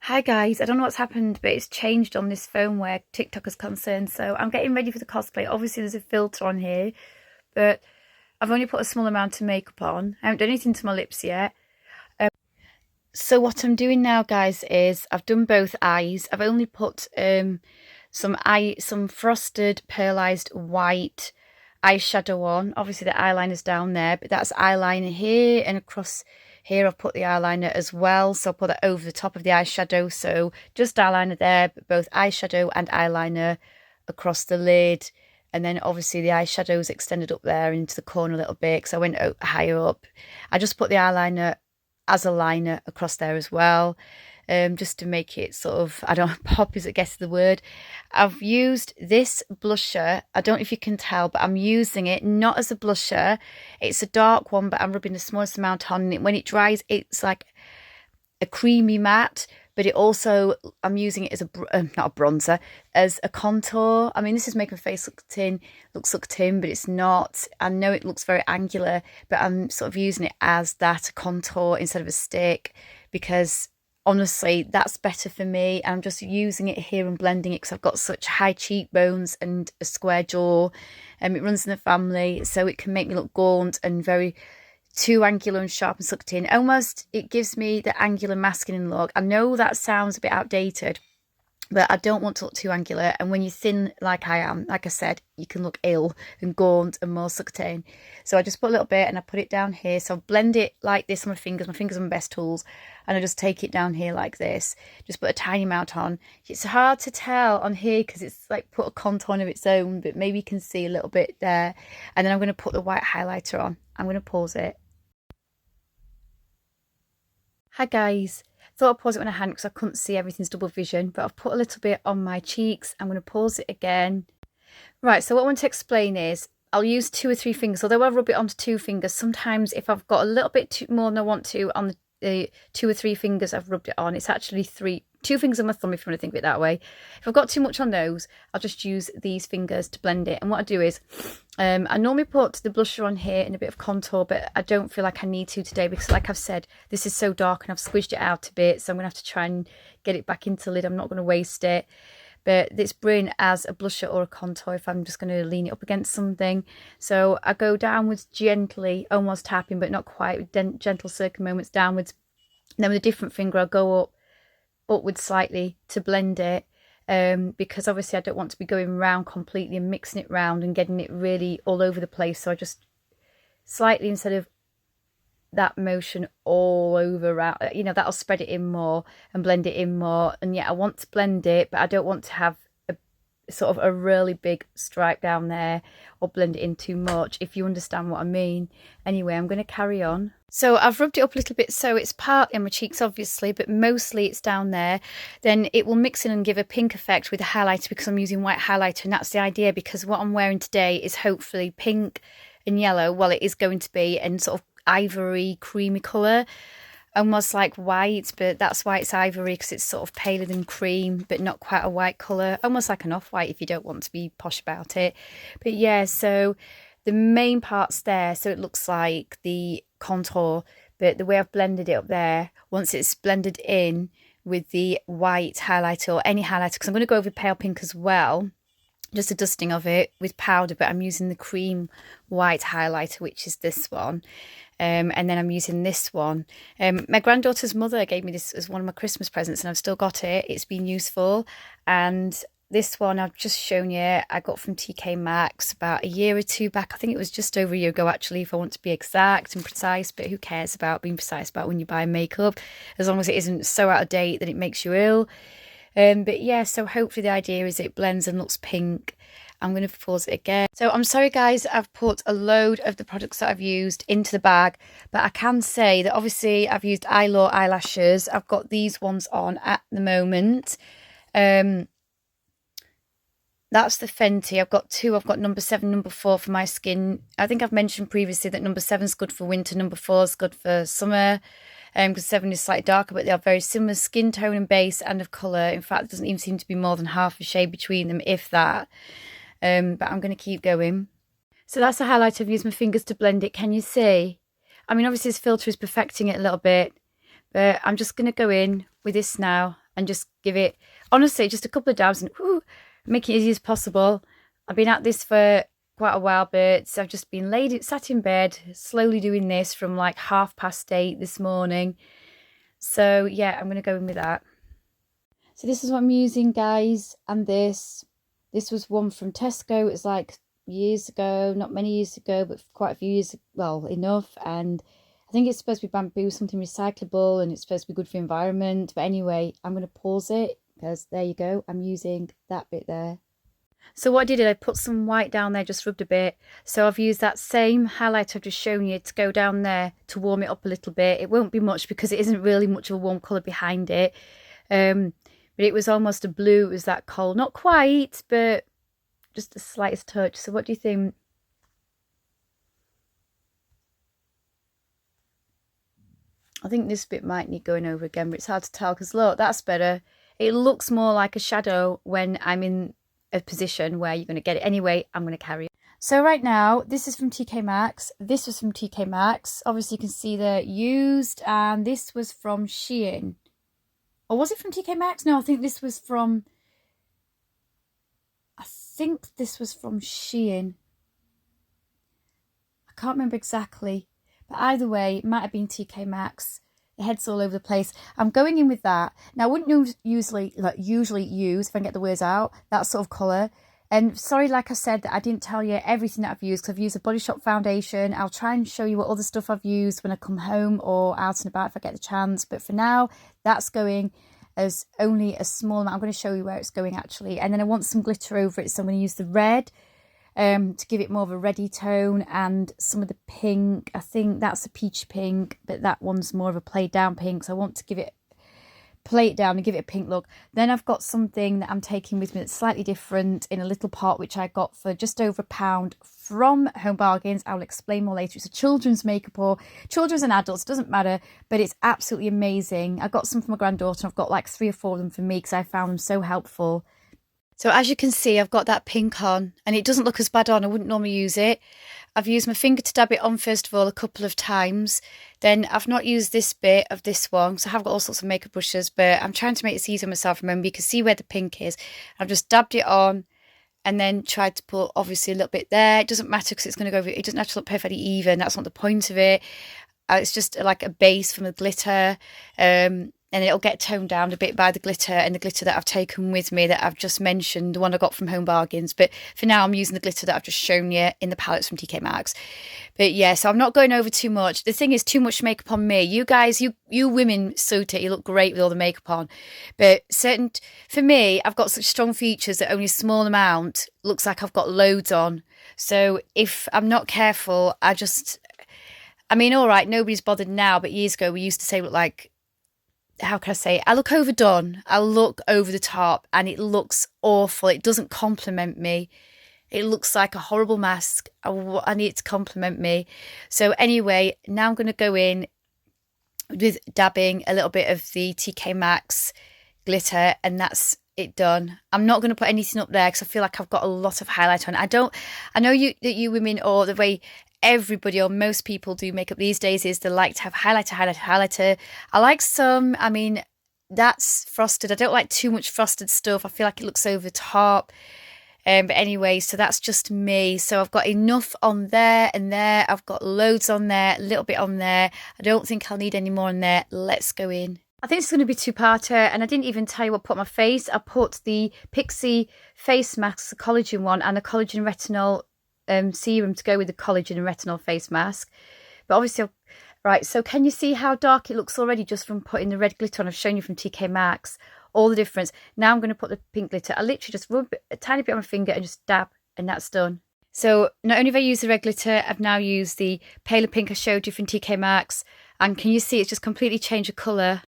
Hi guys, I don't know what's happened, but it's changed on this phone where TikTok is concerned. So I'm getting ready for the cosplay. Obviously, there's a filter on here, but I've only put a small amount of makeup on. I haven't done anything to my lips yet. So what I'm doing now, guys, is I've done both eyes. I've only put some frosted pearlized white eyeshadow on. Obviously, the eyeliner's down there, but that's eyeliner here, and across here I've put the eyeliner as well. So I'll put that over the top of the eyeshadow. So just eyeliner there, but both eyeshadow and eyeliner across the lid. And then obviously the eyeshadow's extended up there into the corner a little bit because I went higher up. I just put the eyeliner as a liner across there as well, just to make it sort of, I don't know, pop is I guess the word. I've used this blusher. I don't know if you can tell, but I'm using it not as a blusher. It's a dark one, but I'm rubbing the smallest amount on it. When it dries, it's like a creamy matte, but it also, I'm using it as not a bronzer, as a contour. I mean, this is making my face look sucked in, but it's not. I know it looks very angular, but I'm sort of using it as that, a contour instead of a stick, because honestly, that's better for me. I'm just using it here and blending it because I've got such high cheekbones and a square jaw. It runs in the family, so it can make me look gaunt and very too angular and sharp and sucked in. Almost, it gives me the angular masculine look. I know that sounds a bit outdated, but I don't want to look too angular. And when you're thin like I am, like I said, you can look ill and gaunt and more sucked in. So I just put a little bit and I put it down here. So I blend it like this on my fingers. My fingers are my best tools. And I just take it down here like this. Just put a tiny amount on. It's hard to tell on here because it's like put a contour of its own, but maybe you can see a little bit there. And then I'm going to put the white highlighter on. I'm going to pause it. Hi guys, thought I'd pause it when I hadn't because I couldn't see, everything's double vision, but I've put a little bit on my cheeks. I'm going to pause it again. Right, so what I want to explain is I'll use 2 or 3 fingers, although I rub it onto 2 fingers. Sometimes if I've got a little bit more than I want to on the 2 or 3 fingers I've rubbed it on, it's actually 2 fingers on my thumb if you want to think of it that way. If I've got too much on those, I'll just use these fingers to blend it. And what I do is, I normally put the blusher on here and a bit of contour, but I don't feel like I need to today because, like I've said, this is so dark and I've squished it out a bit, so I'm going to have to try and get it back into the lid. I'm not going to waste it. But it's brilliant as a blusher or a contour if I'm just going to lean it up against something. So I go downwards gently, almost tapping, but not quite, gentle circle moments downwards. And then with a different finger, I'll go upwards slightly to blend it. Because obviously I don't want to be going round completely and mixing it round and getting it really all over the place. So I just slightly, instead of that motion all over around, you know, that'll spread it in more and blend it in more. And yeah, I want to blend it, but I don't want to have a sort of a really big stripe down there or blend it in too much, if you understand what I mean. Anyway, I'm going to carry on. So I've rubbed it up a little bit, so it's partly on my cheeks obviously, but mostly it's down there. Then it will mix in and give a pink effect with the highlighter because I'm using white highlighter, and that's the idea, because what I'm wearing today is hopefully pink and yellow. Well, it is going to be, and sort of ivory creamy colour, almost like white, but that's why it's ivory, because it's sort of paler than cream but not quite a white colour, almost like an off-white if you don't want to be posh about it. But yeah, so the main part's there, so it looks like the contour, but the way I've blended it up there, once it's blended in with the white highlighter or any highlighter, because I'm going to go over pale pink as well, just a dusting of it with powder, but I'm using the cream white highlighter, which is this one. And then I'm using this one. My granddaughter's mother gave me this as one of my Christmas presents, and I've still got it. It's been useful. And this one I've just shown you, I got from TK Maxx about a year or two back. I think it was just over a year ago, actually, if I want to be exact and precise. But who cares about being precise about when you buy makeup, as long as it isn't so out of date that it makes you ill. But yeah, so hopefully the idea is it blends and looks pink. I'm going to pause it again. So I'm sorry guys, I've put a load of the products that I've used into the bag, but I can say that obviously I've used Eyelaw eyelashes. I've got these ones on at the moment. That's the Fenty. I've got two. I've got number 7, number 4 for my skin. I think I've mentioned previously that number 7 is good for winter, number 4 is good for summer. Because 7 is slightly darker, but they are very similar skin tone and base and of colour. In fact, there doesn't even seem to be more than half a shade between them, if that. But I'm going to keep going. So that's the highlight. I've used my fingers to blend it. Can you see? I mean, obviously this filter is perfecting it a little bit, but I'm just going to go in with this now and just give it, honestly, just a couple of dabs and make it easy as possible. I've been at this for quite a while, but I've just been sat in bed, slowly doing this from like 8:30 this morning. So yeah, I'm going to go in with that. So this is what I'm using, guys, and this was one from Tesco. It's like years ago, not many years ago, but quite a few years, well, enough. And I think it's supposed to be bamboo, something recyclable, and it's supposed to be good for the environment. But anyway, I'm going to pause it because there you go. I'm using that bit there. So what I did is I put some white down there, just rubbed a bit. So I've used that same highlight I've just shown you to go down there to warm it up a little bit. It won't be much because it isn't really much of a warm colour behind it. But it was almost a blue. It was that cold. Not quite, but just the slightest touch. So what do you think? I think this bit might need going over again, but it's hard to tell because look, that's better. It looks more like a shadow when I'm in a position where you're going to get it. Anyway, I'm going to carry it. So right now, this is from TK Maxx. This was from TK Maxx. Obviously, you can see they're used, and this was from Shein. Or was it from TK Maxx? No, I think this was from Shein. I can't remember exactly. But either way, it might have been TK Maxx. The head's all over the place. I'm going in with that. Now, I wouldn't usually use, if I can get the words out, that sort of colour. And sorry, like I said, that I didn't tell you everything that I've used, because I've used a Body Shop foundation. I'll try and show you what other stuff I've used when I come home or out and about if I get the chance. But for now, that's going as only a small amount. I'm going to show you where it's going actually. And then I want some glitter over it, so I'm going to use the red to give it more of a reddy tone, and some of the pink. I think that's a peach pink, but that one's more of a played down pink. So I want to play it down and give it a pink look. Then I've got something that I'm taking with me that's slightly different in a little pot, which I got for just over £1 from Home Bargains. I'll explain more later. It's a children's makeup, or children's and adults, doesn't matter, but it's absolutely amazing. I got some for my granddaughter. I've got like 3 or 4 of them for me because I found them so helpful. So as you can see, I've got that pink on, and it doesn't look as bad on. I wouldn't normally use it. I've used my finger to dab it on first of all a couple of times. Then I've not used this bit of this one, so I have got all sorts of makeup brushes, but I'm trying to make this easy on myself. Remember, you can see where the pink is. I've just dabbed it on and then tried to put obviously a little bit there. It doesn't matter because it's going to go over, it doesn't have to look perfectly even. That's not the point of it. It's just like a base from the glitter. And it'll get toned down a bit by the glitter, and the glitter that I've taken with me that I've just mentioned, the one I got from Home Bargains. But for now, I'm using the glitter that I've just shown you in the palettes from TK Maxx. But yeah, so I'm not going over too much. The thing is, too much makeup on me. You guys, you women suit it. You look great with all the makeup on. But for me, I've got such strong features that only a small amount looks like I've got loads on. So if I'm not careful, I mean, all right, nobody's bothered now, but years ago we used to say, look like, how can I say it? I look overdone. I look over the top, and it looks awful. It doesn't compliment me. It looks like a horrible mask. I need it to compliment me. So anyway, now I'm going to go in with dabbing a little bit of the TK Maxx glitter, and that's it done. I'm not going to put anything up there because I feel like I've got a lot of highlight on. I know that you women, or the way everybody or most people do makeup these days, is they like to have highlighter. I like some. I mean, that's frosted. I don't like too much frosted stuff. I feel like it looks over the top. But anyway, so that's just me. So I've got enough on there and there. I've got loads on there, a little bit on there. I don't think I'll need any more on there. Let's go in. I think it's going to be two-parter, and I didn't even tell you what I put on my face. I put the Pixi face mask, the collagen one, and the collagen retinol serum to go with the collagen and retinol face mask. But obviously, right, so can you see how dark it looks already just from putting the red glitter on? I've shown you from TK Maxx all the difference. Now I'm going to put the pink glitter. I literally just rub a tiny bit on my finger and just dab, and that's done. So not only have I used the red glitter, I've now used the paler pink I showed you from TK Maxx, and can you see it's just completely changed the colour?